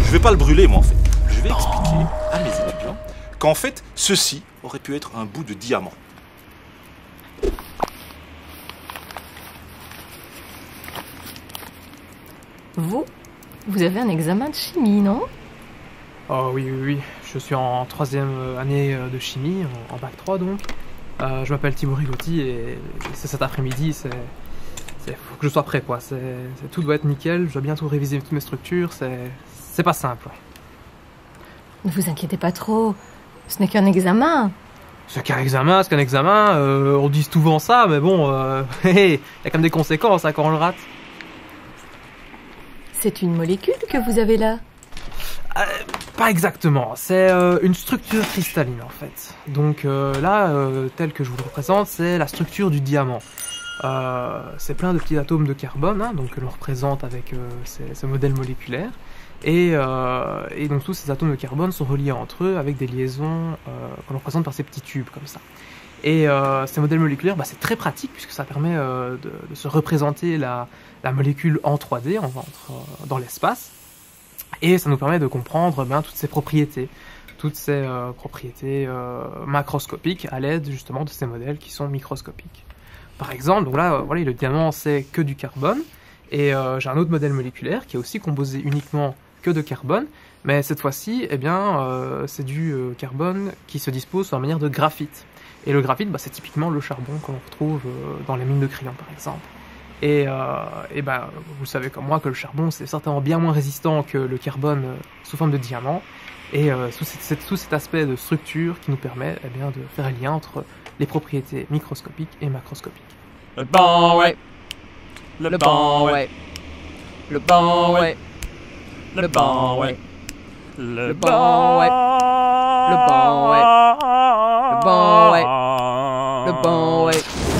Je vais pas le brûler, moi, en fait. Je vais expliquer à mes étudiants qu'en fait, ceci aurait pu être un bout de diamant. Vous avez un examen de chimie, non? Oh oui, oui, oui. Je suis en troisième année de chimie, en bac 3 donc. Je m'appelle Thibaut Rigotti et c'est cet après-midi, faut que je sois prêt quoi. Tout doit être nickel, je dois bientôt réviser toutes mes structures, c'est pas simple. Ne vous inquiétez pas trop, ce n'est qu'un examen. C'est qu'un examen, on dit souvent ça, mais bon, il y a quand même des conséquences hein, quand on le rate. C'est une molécule que vous avez là? Pas exactement, c'est une structure cristalline en fait. Donc là, tel que je vous le représente, c'est la structure du diamant. C'est plein de petits atomes de carbone, hein, donc que l'on représente avec ce modèle moléculaire. Et donc tous ces atomes de carbone sont reliés entre eux avec des liaisons que l'on représente par ces petits tubes comme ça. Et ces modèles moléculaires, c'est très pratique puisque ça permet de se représenter la molécule en 3D, dans l'espace. Et ça nous permet de comprendre toutes ces propriétés macroscopiques à l'aide justement de ces modèles qui sont microscopiques. Par exemple, donc là, voilà, le diamant c'est que du carbone, et j'ai un autre modèle moléculaire qui est aussi composé uniquement que de carbone, mais cette fois-ci, c'est du carbone qui se dispose sous la manière de graphite. Et le graphite, c'est typiquement le charbon que l'on retrouve dans les mines de crayon par exemple. Et vous savez comme moi que le charbon c'est certainement bien moins résistant que le carbone sous forme de diamant. Et tout cet aspect de structure qui nous permet de faire un lien entre les propriétés microscopiques et macroscopiques. Le bon, ouais. Le bon, ouais. Le bon, ouais. Le bon, ouais. Le bon, ouais. Le bon, ouais. Le bon, ouais. Le bon, ouais.